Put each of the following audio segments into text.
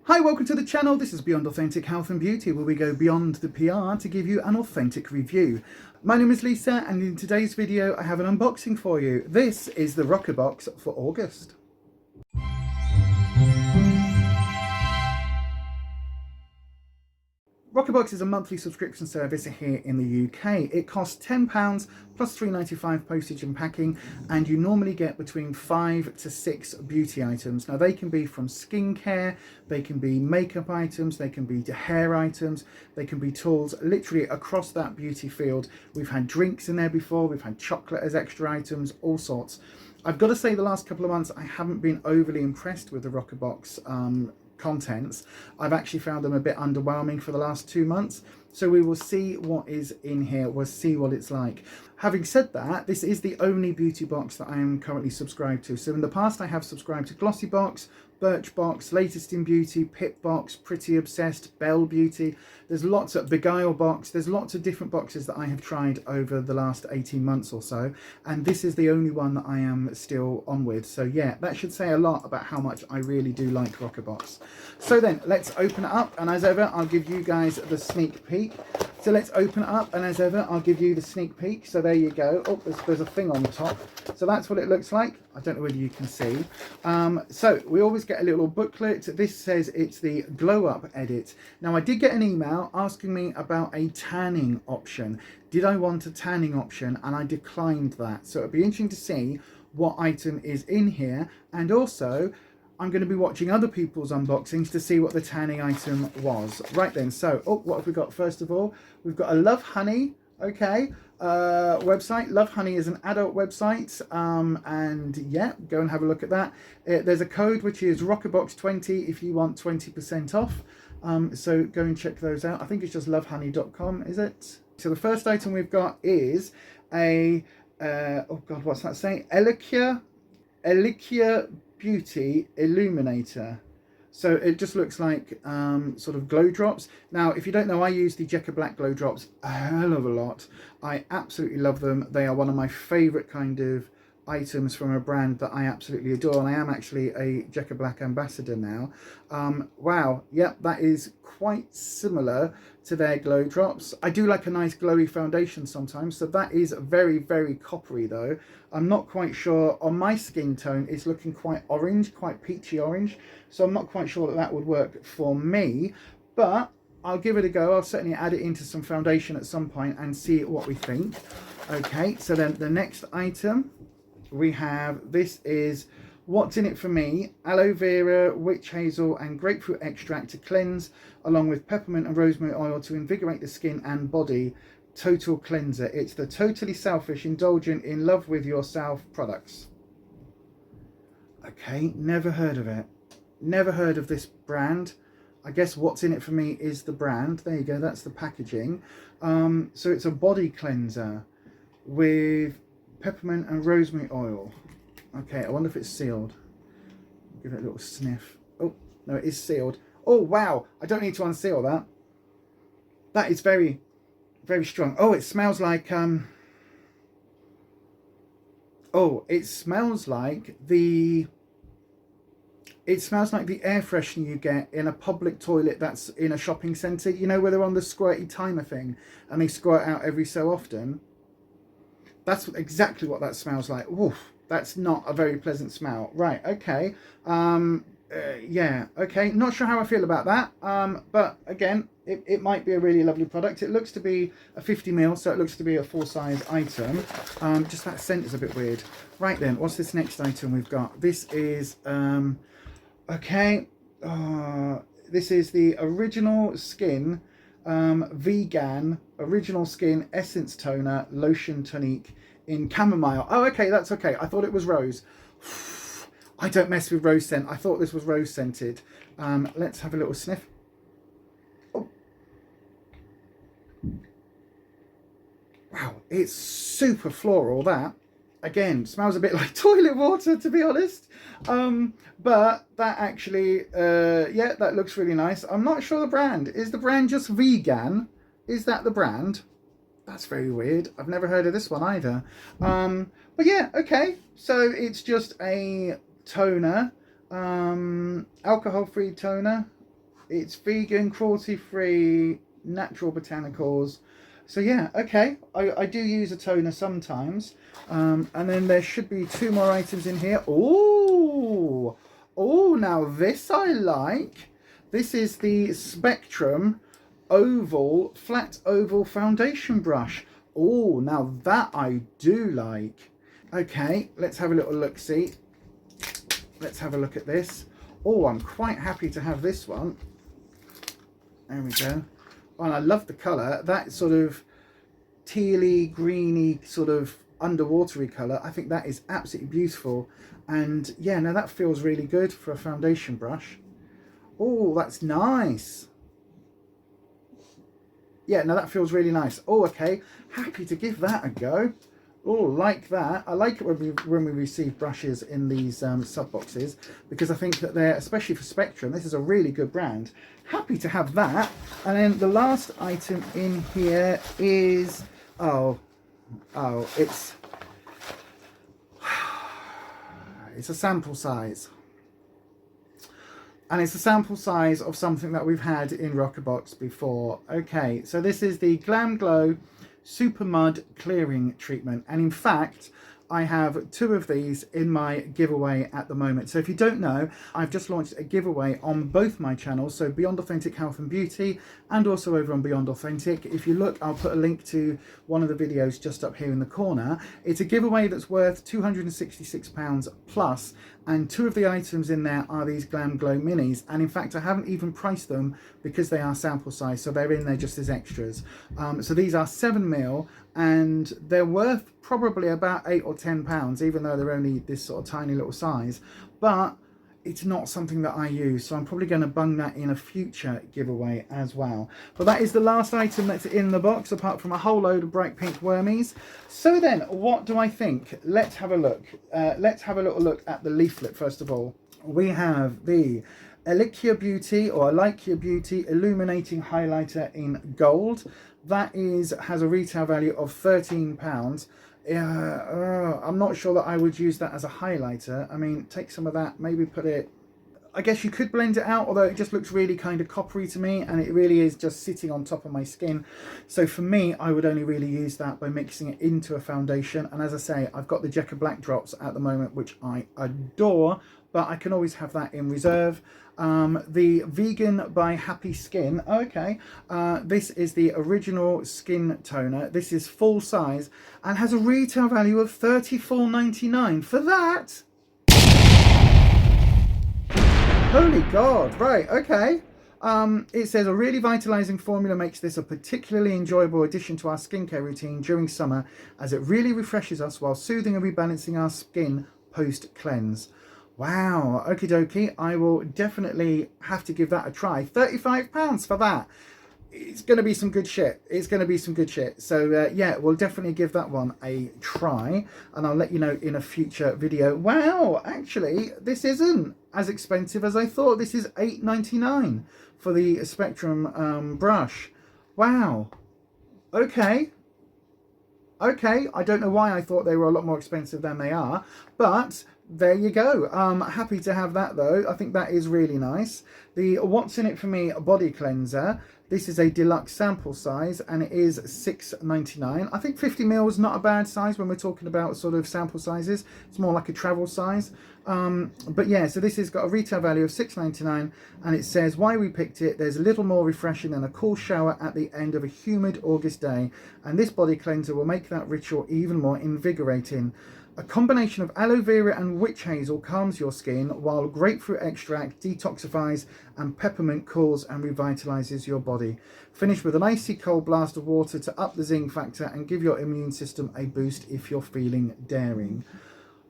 Hi, welcome to the channel. This is Beyond Authentic Health and Beauty, where we go beyond the PR to give you an authentic review. My name is Lisa, and in today's video I have an unboxing for you. This is the ROCCABOX for August. ROCCABOX is a monthly subscription service here in the UK. It costs £10 plus £3.95 postage and packing, and you normally get between 5 to 6 beauty items. Now they can be from skincare, they can be makeup items, they can be hair items, they can be tools, literally across that beauty field. We've had drinks in there before, we've had chocolate as extra items, all sorts. I've got to say the last couple of months I haven't been overly impressed with the ROCCABOX contents. I've actually found them a bit underwhelming for the last 2 months, so we will see what is in here, we'll see what it's like. Having said that, this is the only beauty box that I am currently subscribed to. So in the past I have subscribed to Glossybox, Birchbox, Latest in Beauty, Pipbox, Pretty Obsessed, Belle Beauty. There's lots of Beguile Box. There's lots of different boxes that I have tried over the last 18 months or so, and this is the only one that I am still on with. So yeah, that should say a lot about how much I really do like ROCCABOX. So then let's open it up, and as ever I'll give you guys the sneak peek. So let's open it up, and as ever I'll give you the sneak peek. So there you go. Oh, there's a thing on the top. So that's what it looks like. I don't know whether you can see. So we always get a little booklet. This says it's the Glow Up Edit. Now I did get an email asking me about a tanning option. Did I want a tanning option? And I declined that. So it'll be interesting to see what item is in here, and also I'm going to be watching other people's unboxings to see what the tanning item was. Right then, so what have we got? First of all, we've got a Love Honey, okay, website. Love Honey is an adult website, and yeah, go and have a look at that. There's a code which is ROCCABOX20 if you want 20% off. So go and check those out. I think it's just lovehoney.com, is it? So the first item we've got is a oh god, what's that saying? Elicure Beauty Illuminator. So it just looks like sort of glow drops. Now if you don't know, I use the Jekka Black glow drops a hell of a lot. I absolutely love them. They are one of my favorite kind of items from a brand that I absolutely adore, and I am actually a Jekka Black ambassador now. Wow, yep, that is quite similar to their glow drops. I do like a nice glowy foundation sometimes, so that is very, very coppery though. I'm not quite sure, on my skin tone it's looking quite orange, quite peachy orange, so I'm not quite sure that that would work for me, but I'll give it a go. I'll certainly add it into some foundation at some point and see what we think. Okay, so then the next item we have, this is What's in It for Me, aloe vera, witch hazel and grapefruit extract to cleanse, along with peppermint and rosemary oil to invigorate the skin and body. Total cleanser. It's the Totally Selfish, Indulgent, In Love With Yourself products. Okay, never heard of it. Never heard of this brand. I guess What's in It for Me is the brand. There you go, that's the packaging. So it's a body cleanser with peppermint and rosemary oil. Okay, I wonder if it's sealed. Give it a little sniff. Oh, no, it is sealed. Oh, wow. I don't need to unseal that. That is very, very strong. Oh, it smells like, oh, it smells like the air freshener you get in a public toilet that's in a shopping centre. You know, where they're on the squirty timer thing and they squirt out every so often. That's exactly what that smells like. Oof, that's not a very pleasant smell. Right, okay. Yeah, okay. Not sure how I feel about that. But again, it might be a really lovely product. It looks to be a 50ml, so it looks to be a full-size item. Just that scent is a bit weird. Right then, what's this next item we've got? This is, okay. This is the Original Skin vegan Original Skin Essence Toner Lotion Tonique in chamomile. Oh, okay, that's okay. I thought it was rose. I don't mess with rose scent. I thought this was rose scented. Let's have a little sniff. Oh. Wow, it's super floral, that. Again, smells a bit like toilet water, to be honest. But that actually, yeah, that looks really nice. I'm not sure the brand. Is the brand just vegan? Is that the brand? That's very weird. I've never heard of this one either. But yeah, okay. So it's just a toner, alcohol-free toner. It's vegan, cruelty-free, natural botanicals. So yeah, okay, I do use a toner sometimes. And then there should be 2 more items in here. Oh, now this I like. This is the Spectrum oval, flat oval foundation brush. Oh, now that I do like. Okay, let's have a little look-see. Let's have a look at this. Oh, I'm quite happy to have this one. There we go. And I love the colour. That sort of tealy, greeny, sort of underwatery colour. I think that is absolutely beautiful. And yeah, now that feels really good for a foundation brush. Oh, that's nice. Yeah, now that feels really nice. Oh, okay. Happy to give that a go. Oh, like that. I like it when we receive brushes in these sub boxes, because I think that they're, especially for Spectrum, this is a really good brand. Happy to have that. And then the last item in here is, it's a sample size. And it's a sample size of something that we've had in ROCCABOX before. Okay, so this is the Glam Glow Super Mud Clearing Treatment. And in fact, I have 2 of these in my giveaway at the moment. So if you don't know, I've just launched a giveaway on both my channels, so Beyond Authentic Health and Beauty and also over on Beyond Authentic. If you look, I'll put a link to one of the videos just up here in the corner. It's a giveaway that's worth £266 plus, and 2 of the items in there are these Glam Glow minis, and in fact I haven't even priced them because they are sample size, so they're in there just as extras. So these are 7ml, and they're worth probably about £8 or £10, even though they're only this sort of tiny little size. But it's not something that I use, so I'm probably going to bung that in a future giveaway as well. But that is the last item that's in the box, apart from a whole load of bright pink wormies. So then, what do I think? Let's have a look. Let's have a little look at the leaflet first of all. We have the AfflictedBeauty Illuminating Highlighter in Gold. That has a retail value of £13. I'm not sure that I would use that as a highlighter. I mean, take some of that, maybe put it, I guess you could blend it out, although it just looks really kind of coppery to me, and it really is just sitting on top of my skin. So for me, I would only really use that by mixing it into a foundation. And as I say, I've got the Jekka Black Drops at the moment, which I adore, but I can always have that in reserve. The Vegan by Happy Skin. Okay, this is the original skin toner. This is full size and has a retail value of $34.99. For that, holy God! Right, okay. It says a really vitalizing formula makes this a particularly enjoyable addition to our skincare routine during summer, as it really refreshes us while soothing and rebalancing our skin post cleanse. Wow, okie dokie, I will definitely have to give that a try. £35 for that. It's going to be some good shit. It's going to be some good shit. So yeah, we'll definitely give that one a try, and I'll let you know in a future video. Wow, actually, this isn't as expensive as I thought. This is £8.99 for the Spectrum brush. Wow. Okay. Okay, I don't know why I thought they were a lot more expensive than they are, but there you go. Happy to have that though. I think that is really nice. The What's in It For Me body cleanser. This is a deluxe sample size and it is $6.99. I think 50ml is not a bad size when we're talking about sort of sample sizes. It's more like a travel size. But yeah, so this has got a retail value of $6.99, and it says why we picked it. There's a little more refreshing than a cool shower at the end of a humid August day, and this body cleanser will make that ritual even more invigorating. A combination of aloe vera and witch hazel calms your skin, while grapefruit extract detoxifies and peppermint cools and revitalizes your body. Finish with an icy cold blast of water to up the zing factor and give your immune system a boost if you're feeling daring.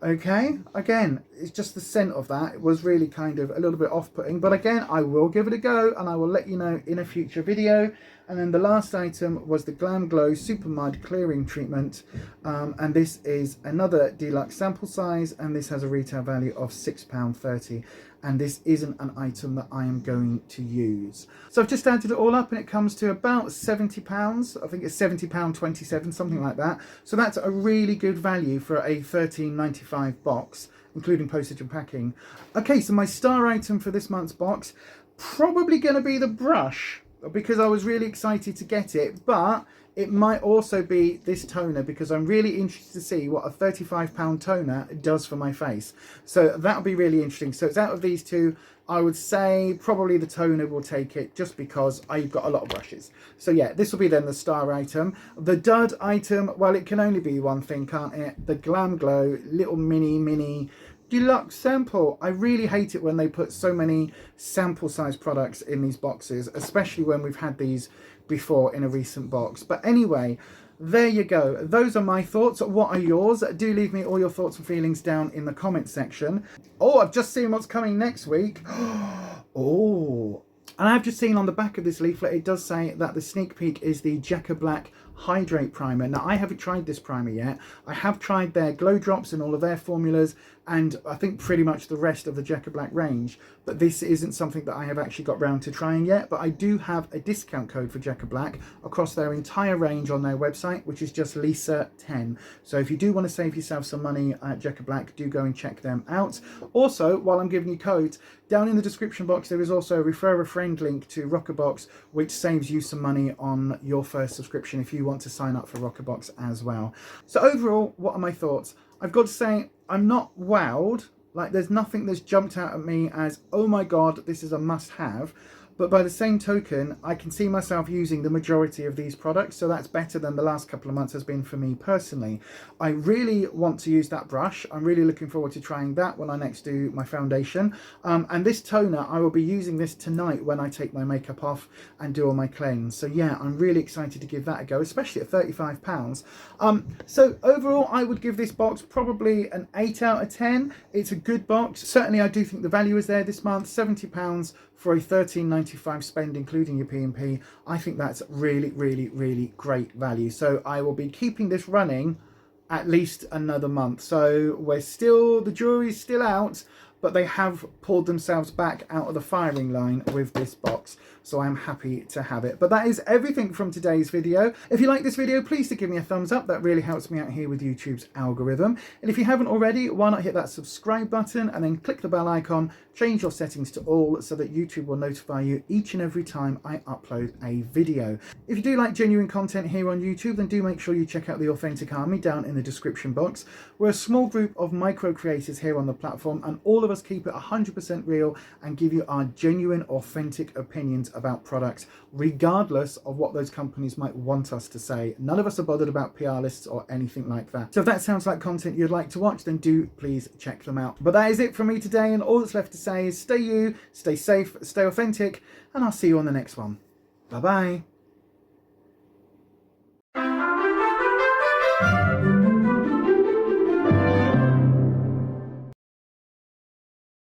Okay, again, it's just the scent of that. It was really kind of a little bit off-putting, but again, I will give it a go and I will let you know in a future video. And then the last item was the Glam Glow Super Mud Clearing Treatment, and this is another deluxe sample size, and this has a retail value of £6.30, and this isn't an item that I am going to use. So I've just added it all up and it comes to about £70. I think it's £70.27, something like that. So that's a really good value for a $13.95 box, including postage and packing. Okay, so my star item for this month's box, probably going to be the brush, because I was really excited to get it, but it might also be this toner, because I'm really interested to see what a £35 toner does for my face. So that'll be really interesting. So it's out of these two, I would say probably the toner will take it, just because I've got a lot of brushes. So yeah, this will be then the star item. The dud item, well, it can only be one thing, can't it? The Glam Glow little mini deluxe sample. I really hate it when they put so many sample size products in these boxes, especially when we've had these before in a recent box. But anyway, there you go. Those are my thoughts. What are yours? Do leave me all your thoughts and feelings down in the comment section. Oh, I've just seen what's coming next week. Oh, and I've just seen on the back of this leaflet, it does say that the sneak peek is the Jacka Black Hydrate Primer. Now, I haven't tried this primer yet. I have tried their glow drops and all of their formulas, and I think pretty much the rest of the Jacka Black range, but this isn't something that I have actually got round to trying yet. But I do have a discount code for Jacka Black across their entire range on their website, which is just Lisa10. So if you do want to save yourself some money at Jacka Black, do go and check them out. Also, while I'm giving you codes, down in the description box there is also a refer a friend link to ROCCABOX, which saves you some money on your first subscription if you want to sign up for ROCCABOX as well. So overall, what are my thoughts? I've got to say, I'm not wowed. Like, there's nothing that's jumped out at me as, oh my god, this is a must-have. But by the same token, I can see myself using the majority of these products, so that's better than the last couple of months has been for me personally. I really want to use that brush. I'm really looking forward to trying that when I next do my foundation. And this toner, I will be using this tonight when I take my makeup off and do all my cleanse. So yeah, I'm really excited to give that a go, especially at £35. So overall, I would give this box probably an 8 out of 10. It's a good box. Certainly, I do think the value is there this month. £70 for a £13.95 spend, including your P&P. I think that's really great value. So I will be keeping this running at least another month. So we're still, the jury's still out, but they have pulled themselves back out of the firing line with this box. So I'm happy to have it. But that is everything from today's video. If you like this video, please do give me a thumbs up. That really helps me out here with YouTube's algorithm. And if you haven't already, why not hit that subscribe button and then click the bell icon, change your settings to all so that YouTube will notify you each and every time I upload a video. If you do like genuine content here on YouTube, then do make sure you check out the Authentic Army down in the description box. We're a small group of micro creators here on the platform, and all of us keep it 100% real and give you our genuine, authentic opinions about products, regardless of what those companies might want us to say. None of us are bothered about PR lists or anything like that. So if that sounds like content you'd like to watch, then do please check them out. But that is it from me today, and all that's left to say is stay you, stay safe, stay authentic, and I'll see you on the next one. Bye bye.